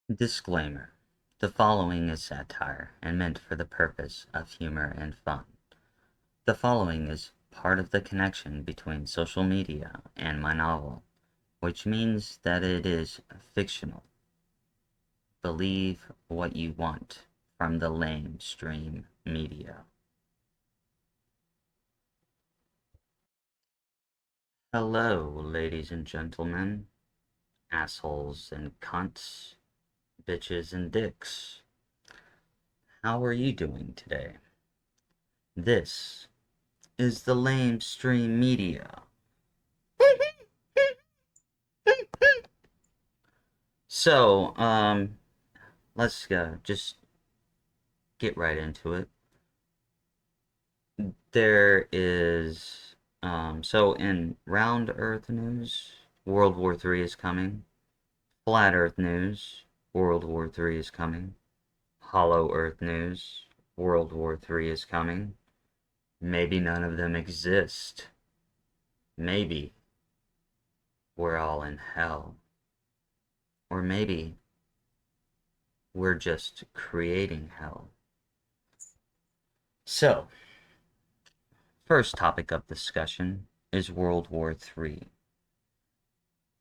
Disclaimer: the following is satire and meant for the purpose of humor and fun. The following is part of the connection between social media and my novel, which means that it is fictional. Believe what you want from the lamestream media. Hello, ladies and gentlemen, assholes and cunts, bitches and dicks. How are you doing today? This is the lamestream media. So, let's just get right into it. There is, so in round Earth news, World War III is coming. Flat Earth news, World War III is coming. Hollow Earth news, World War III is coming. Maybe none of them exist. Maybe we're all in hell. Or maybe we're just creating hell. So, first topic of discussion is World War III.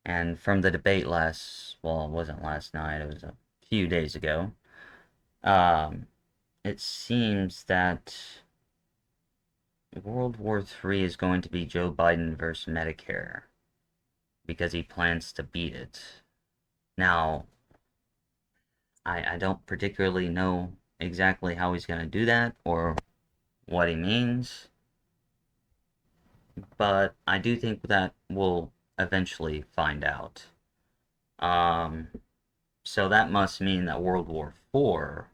And from the debate well, it wasn't last night, it was a few days ago, um, it seems that World War III is going to be Joe Biden versus Medicare because he plans to beat it. Now, I don't particularly know exactly how he's going to do that or what he means, but I do think that we'll eventually find out. Um, so that must mean that World War IV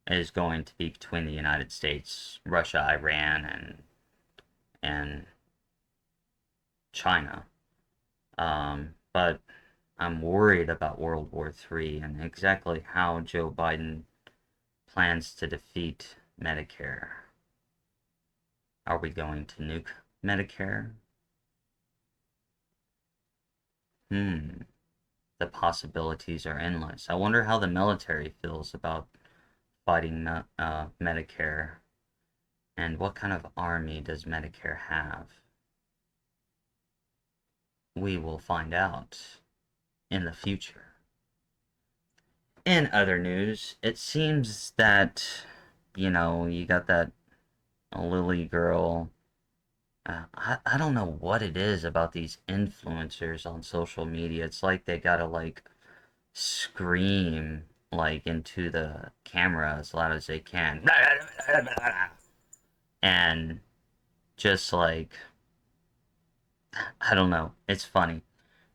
is going to be between the United States, Russia, Iran, and China. But I'm worried about World War III and exactly how Joe Biden plans to defeat Medicare. Are we going to nuke Medicare? Hmm. The possibilities are endless. I wonder how the military feels about fighting Medicare, and what kind of army does Medicare have? We will find out in the future. In other news, it seems that, you got that Lily girl. I don't know what it is about these influencers on social media. It's like they gotta, like, scream, like, into the camera as loud as they can. And just, like, I don't know. It's funny.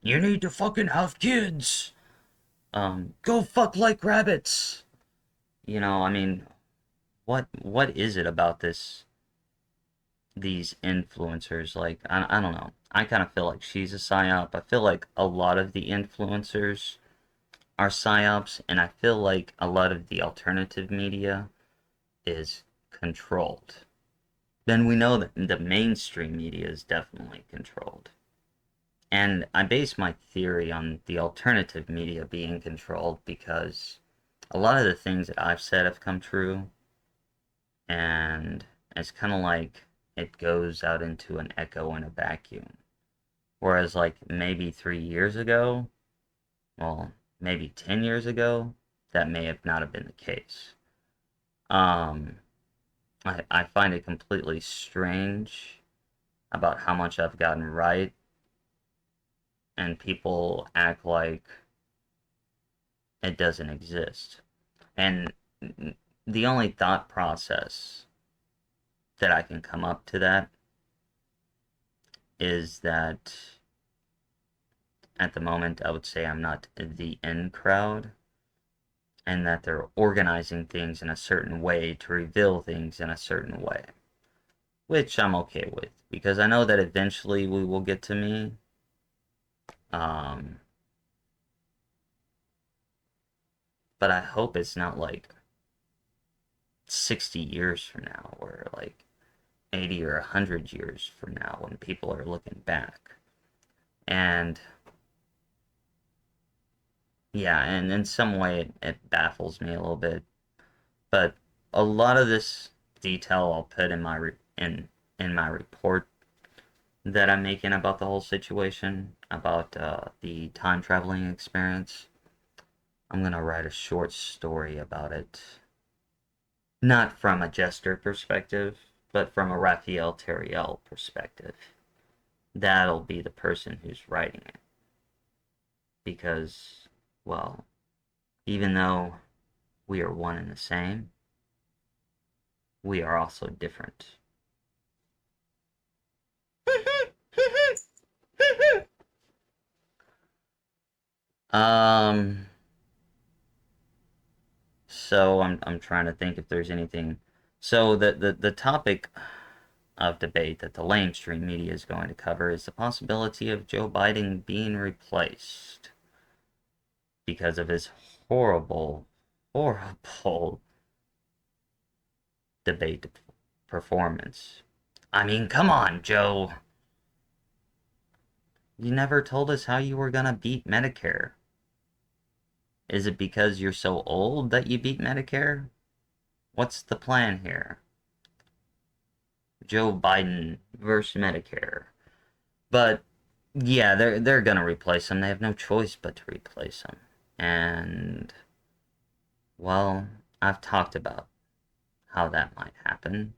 You need to fucking have kids. Go fuck like rabbits. I mean, what is it about these influencers? Like, I don't know. I kind of feel like she's a psyop. I feel like a lot of the influencers are psyops, and I feel like a lot of the alternative media is controlled. Then we know that the mainstream media is definitely controlled. And I base my theory on the alternative media being controlled because a lot of the things that I've said have come true, and it's kind of like it goes out into an echo in a vacuum. Whereas, like, maybe 3 years ago, well, maybe 10 years ago, that may have not have been the case. Um, I find it completely strange about how much I've gotten right, and people act like it doesn't exist. And the only thought process that I can come up to that is that at the moment I would say I'm not the in crowd, and that they're organizing things in a certain way to reveal things in a certain way, which I'm okay with because I know that eventually we will get to me. Um, but I hope it's not like 60 years from now or like 80 or 100 years from now when people are looking back. And yeah, and in some way it baffles me a little bit. But a lot of this detail I'll put in in my report that I'm making about the whole situation, about the time traveling experience. I'm gonna write a short story about it, not from a jester perspective, but from a Raphael Terriel perspective. That'll be the person who's writing it, because, well, even though we are one and the same, we are also different. um, so I'm trying to think if there's anything. So the topic of debate that the mainstream media is going to cover is the possibility of Joe Biden being replaced because of his horrible, horrible debate performance. I mean, come on, Joe. You never told us how you were gonna beat Medicare. Is it because you're so old that you beat Medicare? What's the plan here? Joe Biden versus Medicare. But yeah, they're gonna replace him. They have no choice but to replace him. And well, I've talked about how that might happen.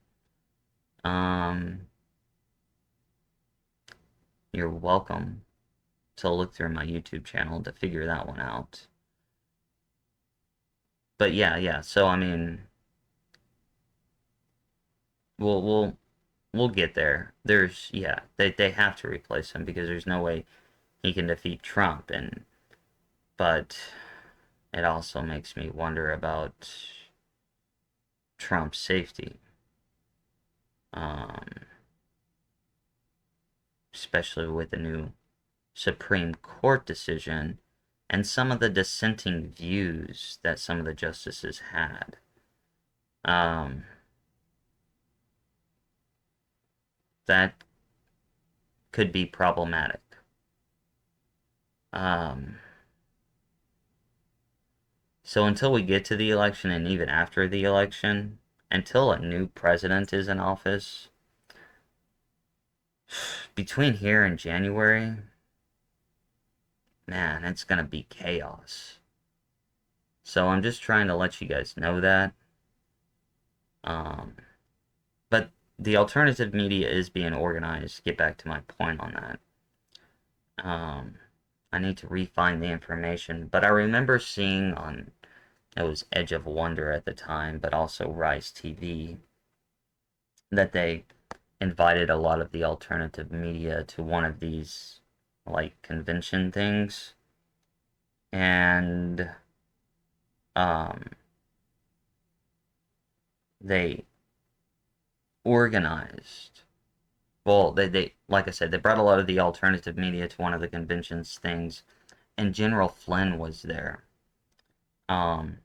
Um, you're welcome to look through my YouTube channel to figure that one out. But yeah. So I mean, we'll we'll we'll get there. There's yeah, they have to replace him because there's no way he can defeat Trump. And but it also makes me wonder about Trump's safety, um, especially with the new Supreme Court decision and some of the dissenting views that some of the justices had. Um, that could be problematic. Um, so until we get to the election and even after the election, until a new president is in office, between here and January, man, it's gonna be chaos. So I'm just trying to let you guys know that. Um, but the alternative media is being organized. Get back to my point on that. I need to refine the information, but I remember seeing on, it was Edge of Wonder at the time, but also Rise TV, that they invited a lot of the alternative media to one of these like convention things, and um, they organized. Well, they like I said, they brought a lot of the alternative media to one of the conventions things, and General Flynn was there. Um,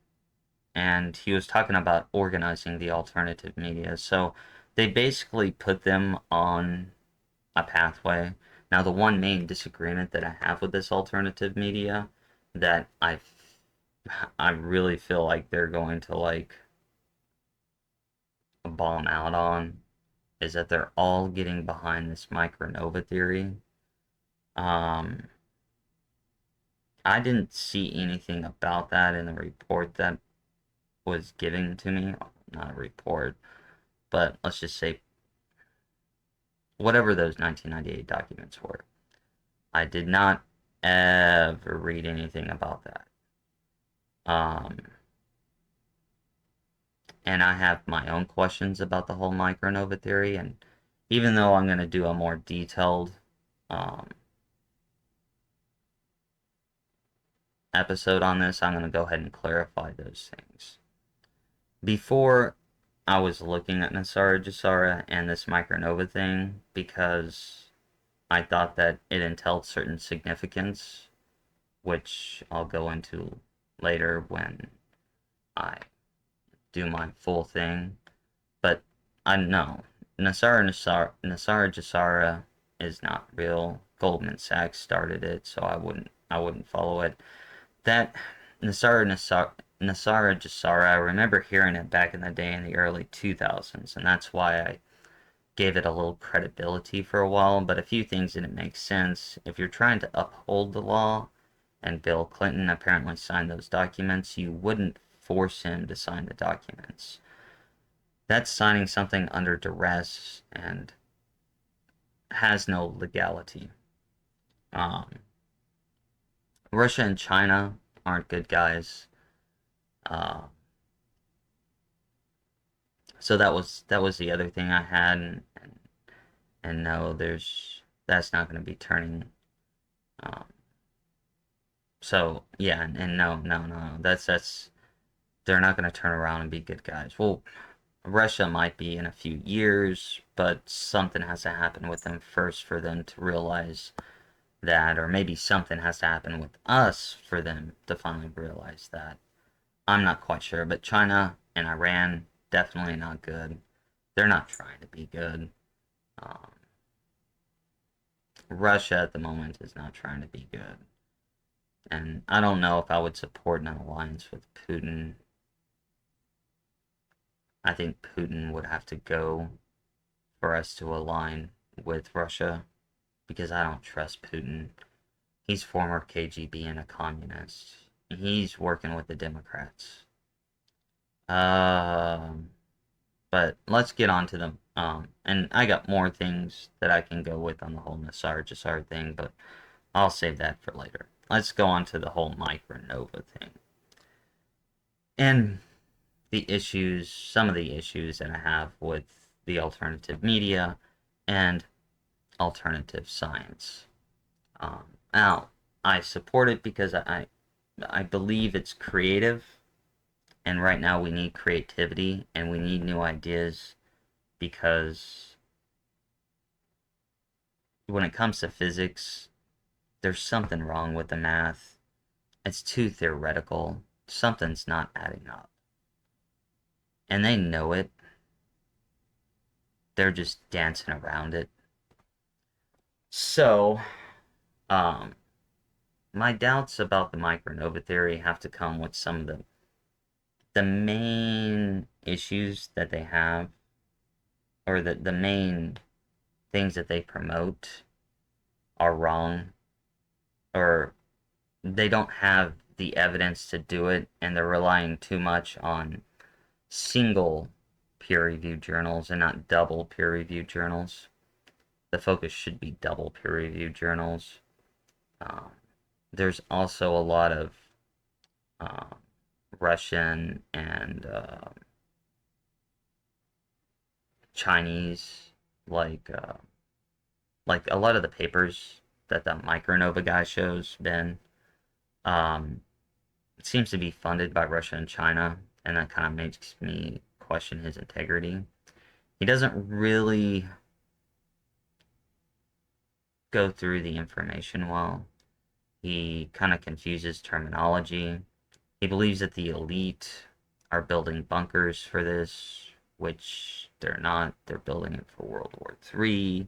and he was talking about organizing the alternative media. So they basically put them on a pathway. Now, the one main disagreement that I have with this alternative media that I really feel like they're going to like bomb out on is that they're all getting behind this Micronova theory. Um, I didn't see anything about that in the report that was given to me. Not a report, but let's just say whatever those 1998 documents were. I did not ever read anything about that. Um, and I have my own questions about the whole Micronova theory, and even though I'm going to do a more detailed um, episode on this, I'm going to go ahead and clarify those things. Before, I was looking at Nasara Jasara and this Micronova thing because I thought that it entailed certain significance, which I'll go into later when I do my full thing. But I know Nasara Jasara is not real. Goldman Sachs started it, so I wouldn't follow it. that Nasara Jasara, I remember hearing it back in the day in the early 2000s, and that's why I gave it a little credibility for a while, but a few things didn't make sense. If you're trying to uphold the law, and Bill Clinton apparently signed those documents, you wouldn't force him to sign the documents. That's signing something under duress and has no legality. Um, Russia and China aren't good guys. Uh, so that was the other thing I had, and no, that's not going to be turning. Um, so yeah, and no, no, no, that's they're not going to turn around and be good guys. Well, Russia might be in a few years, but something has to happen with them first for them to realize that, or maybe something has to happen with us for them to finally realize that. I'm not quite sure, but China and Iran definitely not good. They're not trying to be good. Um, Russia at the moment is not trying to be good. And I don't know if I would support an alliance with Putin. I think Putin would have to go for us to align with Russia because I don't trust Putin. He's former KGB and a communist. He's working with the Democrats. Um, but let's get on to them. And I got more things that I can go with on the whole Nassar Jassar thing, but I'll save that for later. Let's go on to the whole Micronova thing. And some of the issues that I have with the alternative media and alternative science. Now, I support it because I believe it's creative, and right now we need creativity and we need new ideas because when it comes to physics, there's something wrong with the math. It's too theoretical. Something's not adding up. And they know it. They're just dancing around it. So, um, my doubts about the micronova theory have to come with some of the main issues that they have, or the main things that they promote are wrong, or they don't have the evidence to do it, and they're relying too much on single peer-reviewed journals and not double peer-reviewed journals. The focus should be double peer-reviewed journals. Um, there's also a lot of uh, Russian and Chinese, like like a lot of the papers that the Micronova guy shows Ben, um, it seems to be funded by Russia and China, and that kind of makes me question his integrity. He doesn't really go through the information well. He kind of confuses terminology. He believes that the elite are building bunkers for this, which they're not. They're building it for World War III.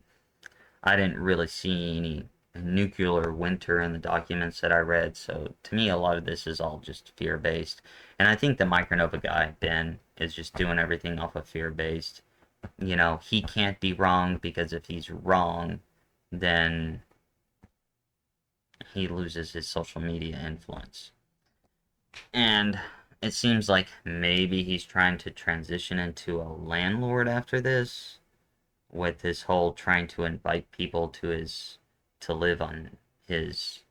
I didn't really see any nuclear winter in the documents that I read, so to me, a lot of this is all just fear based. And I think the Micronova guy, Ben, is just doing everything off of fear based. You know, he can't be wrong because if he's wrong, then he loses his social media influence. And it seems like maybe he's trying to transition into a landlord after this, with his whole trying to invite people to live on his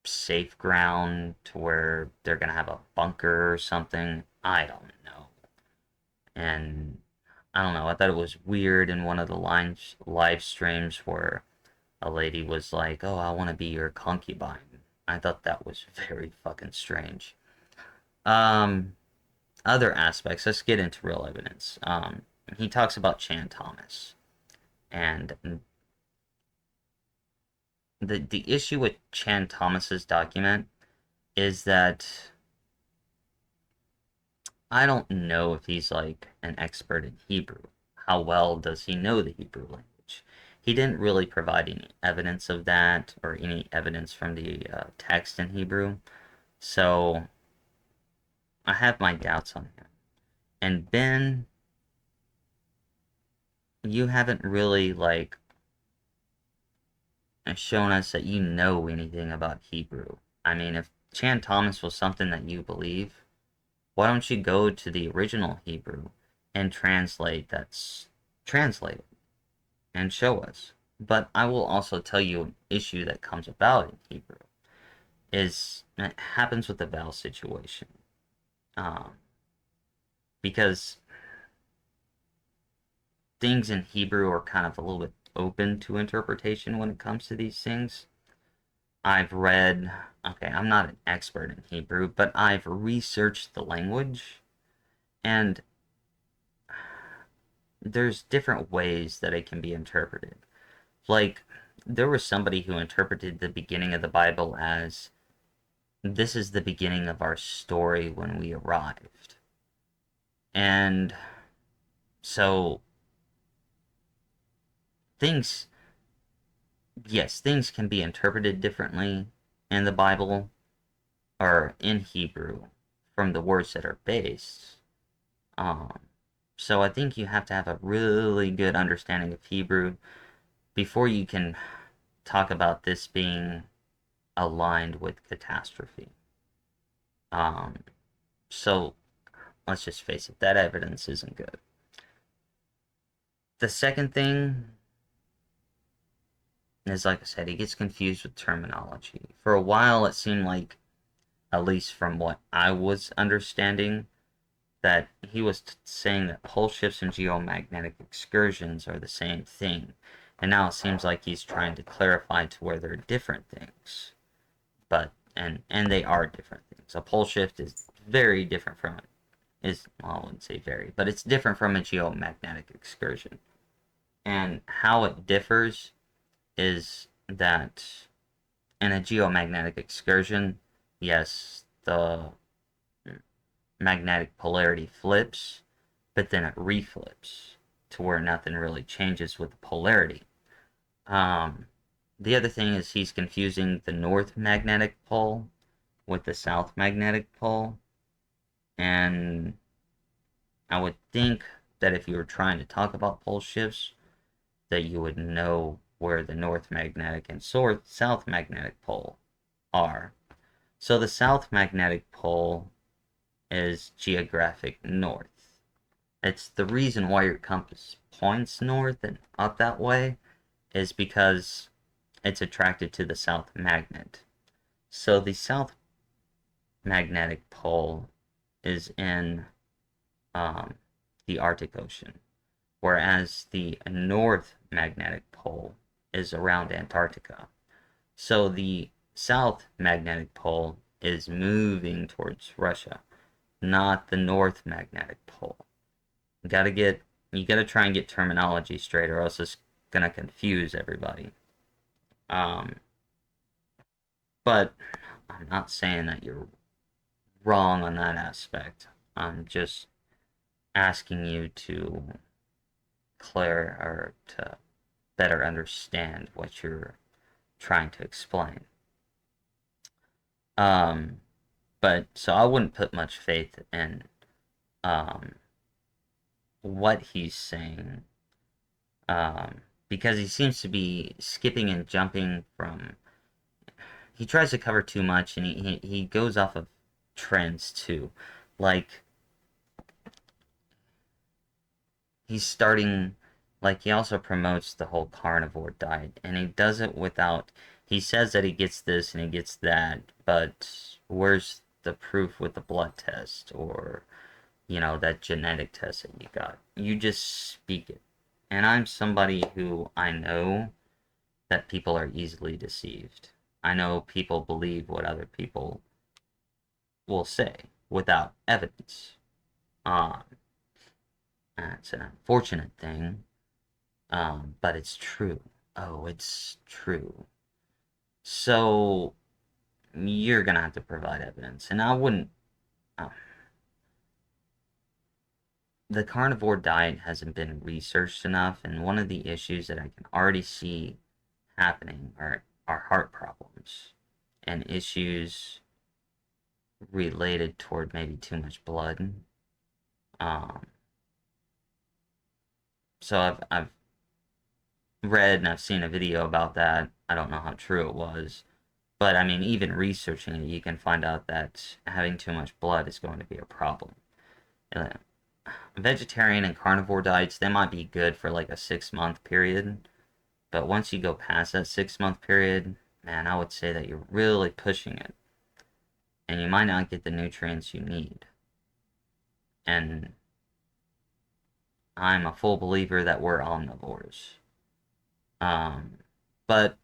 safe ground to where they're gonna have a bunker or something. I don't know. And I don't know. I thought it was weird in one of the live streams where a lady was like, "Oh, I want to be your concubine." I thought that was very fucking strange. Um, Other aspects. Let's get into real evidence. He talks about Chan Thomas, and the issue with Chan Thomas's document is that I don't know if he's like an expert in Hebrew. How well does he know the Hebrew language? he didn't really provide any evidence of that or any evidence from the text in Hebrew. So I have my doubts on him. And Ben, you haven't really like shown us that you know anything about Hebrew. I mean, if Chan Thomas was something that you believe, why don't you go to the original Hebrew and translate it and show us? But I will also tell you an issue that comes about in Hebrew is it happens with the vowel situation. Um, because things in Hebrew are kind of a little bit open to interpretation when it comes to these things. I've read, okay, I'm not an expert in Hebrew, but I've researched the language, and there's different ways that it can be interpreted. Like, there was somebody who interpreted the beginning of the Bible as this is the beginning of our story when we arrived. And so things, yes, things can be interpreted differently in the Bible or in Hebrew from the words that are based. Um, so I think you have to have a really good understanding of Hebrew before you can talk about this being aligned with catastrophe. Um, so let's just face it, that evidence isn't good. The second thing is, like I said, he gets confused with terminology. For a while, it seemed like, at least from what I was understanding, that he was saying that pole shifts and geomagnetic excursions are the same thing. And now it seems like he's trying to clarify to where they're different things. But and they are different things. A pole shift is very different from well, I wouldn't say very, but it's different from a geomagnetic excursion. And how it differs is that in a geomagnetic excursion, yes, the magnetic polarity flips, but then it reflips to where nothing really changes with the polarity. Um, the other thing is he's confusing the north magnetic pole with the south magnetic pole, and I would think that if you were trying to talk about pole shifts, that you would know where the north magnetic and south magnetic pole are. So the south magnetic pole is geographic north. It's the reason why your compass points north and up that way is because it's attracted to the south magnet. So the south magnetic pole is in um, the Arctic Ocean, whereas the north magnetic pole is around Antarctica. So the south magnetic pole is moving towards Russia, not the north magnetic pole. You gotta try and get terminology straight, or else it's gonna confuse everybody. Um, but I'm not saying that you're wrong on that aspect. I'm just asking you to clear or to better understand what you're trying to explain. Um, but so I wouldn't put much faith in um, what he's saying because he seems to be skipping and jumping from. He tries to cover too much, and he goes off of trends too. Like he's starting, like he also promotes the whole carnivore diet, and he does it without. He says that he gets this and he gets that, but where's the proof with the blood test or that genetic test that you got? You just speak it. And I'm somebody who I know that people are easily deceived. I know people believe what other people will say without evidence. Um, it's an unfortunate thing, but it's true. Oh, it's true. So you're gonna have to provide evidence, and I wouldn't. Uh, the carnivore diet hasn't been researched enough, and one of the issues that I can already see happening are heart problems and issues related toward maybe too much blood. Um, so I've read and I've seen a video about that. I don't know how true it was, but I mean, even researching it, you can find out that having too much blood is going to be a problem. Uh, Vegetarian and carnivore diets, they might be good for like a 6 month period, but once you go past that 6 month period, man, I would say that you're really pushing it, and you might not get the nutrients you need. And I'm a full believer that we're omnivores. Um, but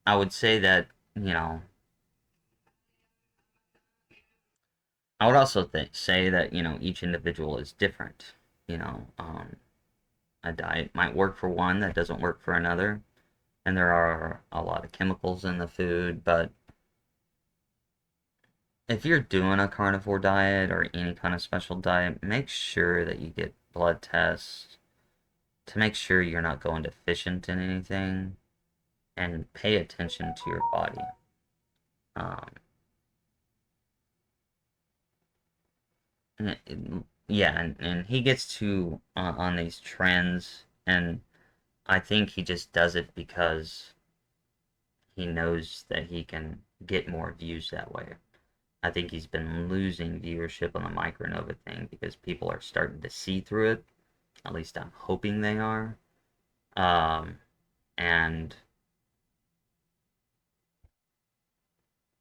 I would say that, you know, I would also say that, each individual is different. You know, a diet might work for one that doesn't work for another. And there are a lot of chemicals in the food, but if you're doing a carnivore diet or any kind of special diet, make sure that you get blood tests to make sure you're not going deficient in anything, and pay attention to your body. Um, yeah, and he gets to on these trends, and I think he just does it because he knows that he can get more views that way. I think he's been losing viewership on the Micronova thing because people are starting to see through it. At least I'm hoping they are. Um, and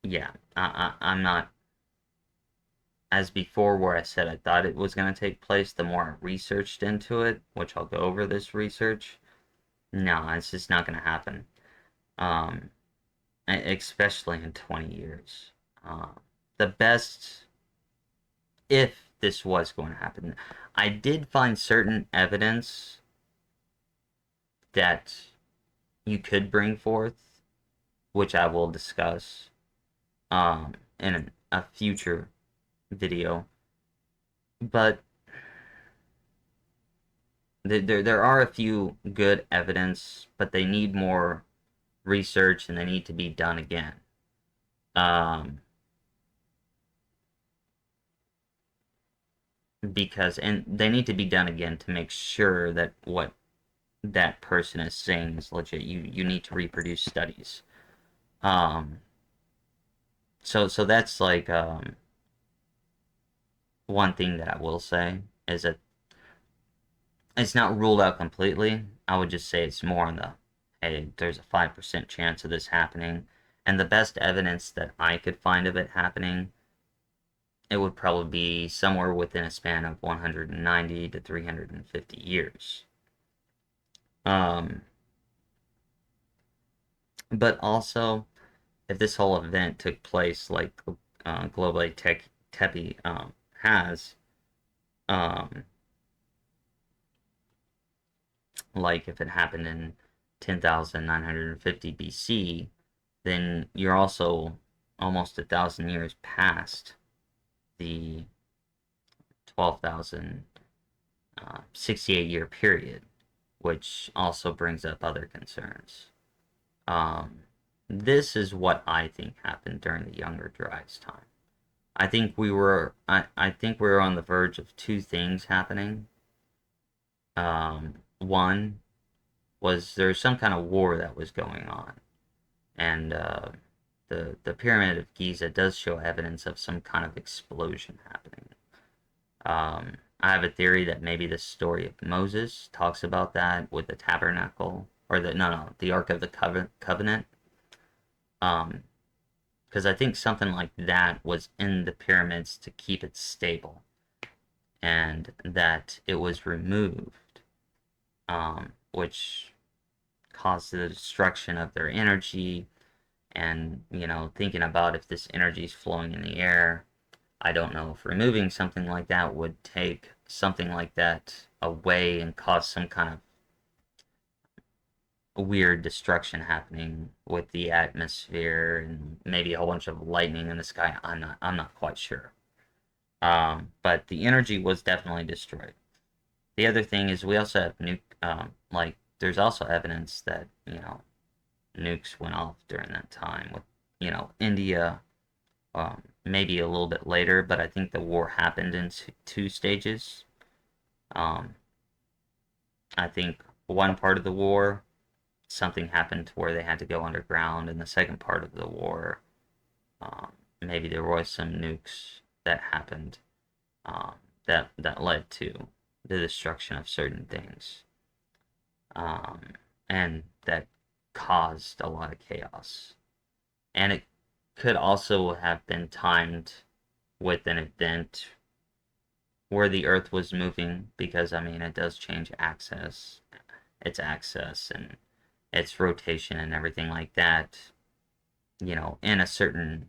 yeah, I'm not, as before where I said I thought it was going to take place, the more I researched into it, which I'll go over this research. No, it's just not going to happen. Um, especially in 20 years. Uh, the best, if this was going to happen, I did find certain evidence that you could bring forth, which I will discuss in a future video. But there are a few good evidence, but they need more research and they need to be done again. Um, and they need to be done again to make sure that what that person is saying is legit. You need to reproduce studies. Um, so that's like one thing that I will say is that it's not ruled out completely. I would just say it's more on the, hey, there's a 5% chance of this happening. And the best evidence that I could find of it happening, it would probably be somewhere within a span of 190 to 350 years. Um, but also, if this whole event took place like Global Tech Tepi has, um, like if it happened in 10,950 BC, then you're also almost 1,000 years past the 12,068 year period, which also brings up other concerns. Um, this is what I think happened during the Younger Dryas time. I think we were on the verge of two things happening. One was there was some kind of war that was going on, and the Pyramid of Giza does show evidence of some kind of explosion happening. I have a theory that maybe the story of Moses talks about that with the tabernacle, or the Ark of the Covenant. Because I think something like that was in the pyramids to keep it stable, and that it was removed, which caused the destruction of their energy. And thinking about if this energy is flowing in the air, I don't know if removing something like that would take something like that away and cause some kind of weird destruction happening with the atmosphere and maybe a whole bunch of lightning in the sky. I'm not quite sure. But the energy was definitely destroyed. The other thing is we also have like there's also evidence that nukes went off during that time with India, maybe a little bit later, but I think the war happened in two stages. Um, I think one part of the war, something happened to where they had to go underground, and the second part of the war, maybe there was some nukes that happened um, that led to the destruction of certain things, um, and that caused a lot of chaos. And it could also have been timed with an event where the Earth was moving, because I mean it does change its axis and its rotation and everything like that. In a certain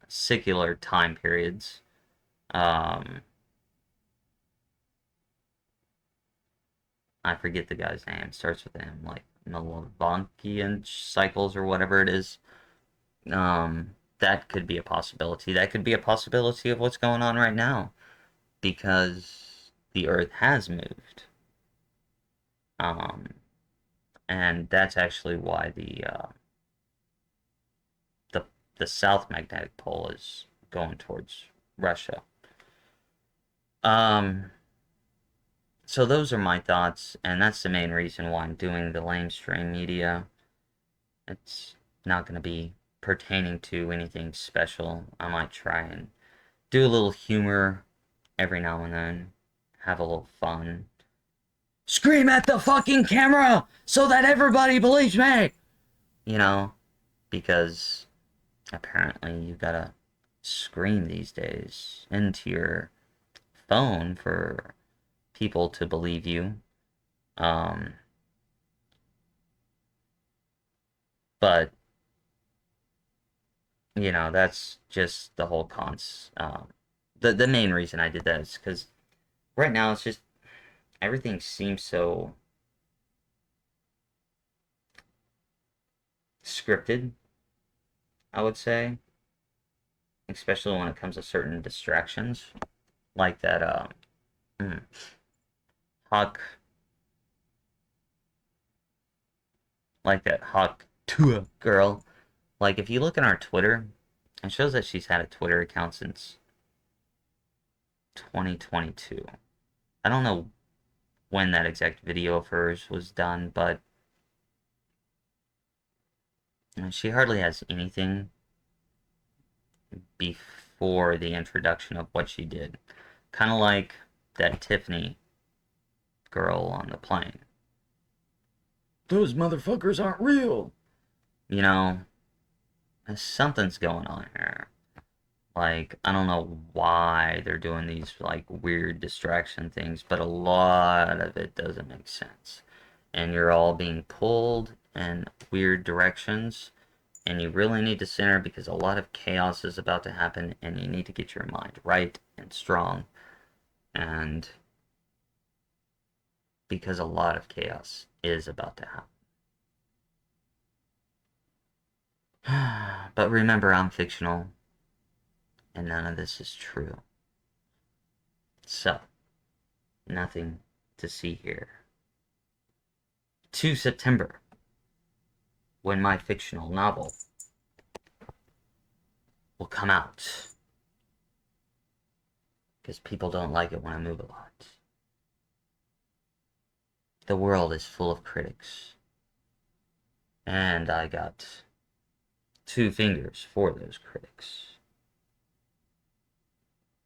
secular time periods. Um, I forget the guy's name. Starts with M, like Milvankian cycles or whatever it is. That could be a possibility. That could be a possibility of what's going on right now because the Earth has moved. Um, and that's actually why the the South Magnetic Pole is going towards Russia. Um, so those are my thoughts, and that's the main reason why I'm doing the lamestream media. It's not going to be pertaining to anything special. I might try and do a little humor every now and then, have a little fun. Scream at the fucking camera so that everybody believes me! You know, because apparently you gotta scream these days into your phone for people to believe you. Um, but that's just the whole the main reason I did that is because right now it's just everything seems so scripted, I would say, especially when it comes to certain distractions like that mm, Hawk like that Hawk Tua girl. Like if you look at our Twitter, it shows that she's had a Twitter account since 2022. I don't know when that exact video of hers was done, but she hardly has anything before the introduction of what she did. Kind of like that Tiffany girl on the plane. Those motherfuckers aren't real. You know, something's going on here. Like, I don't know why they're doing these, like, weird distraction things, but a lot of it doesn't make sense. And you're all being pulled in weird directions, and you really need to center because a lot of chaos is about to happen, and you need to get your mind right and strong. And because a lot of chaos is about to happen. But remember, I'm fictional, and none of this is true. So, nothing to see here. 2 September, when my fictional novel will come out. Because people don't like it when I move a lot. The world is full of critics. And I got 2 fingers for those critics.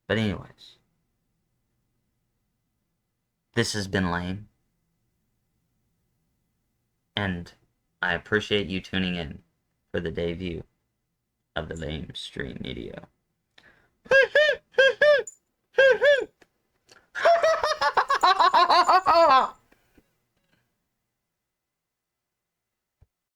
But anyways, this has been lame. And I appreciate you tuning in for the debut of the lamestream media.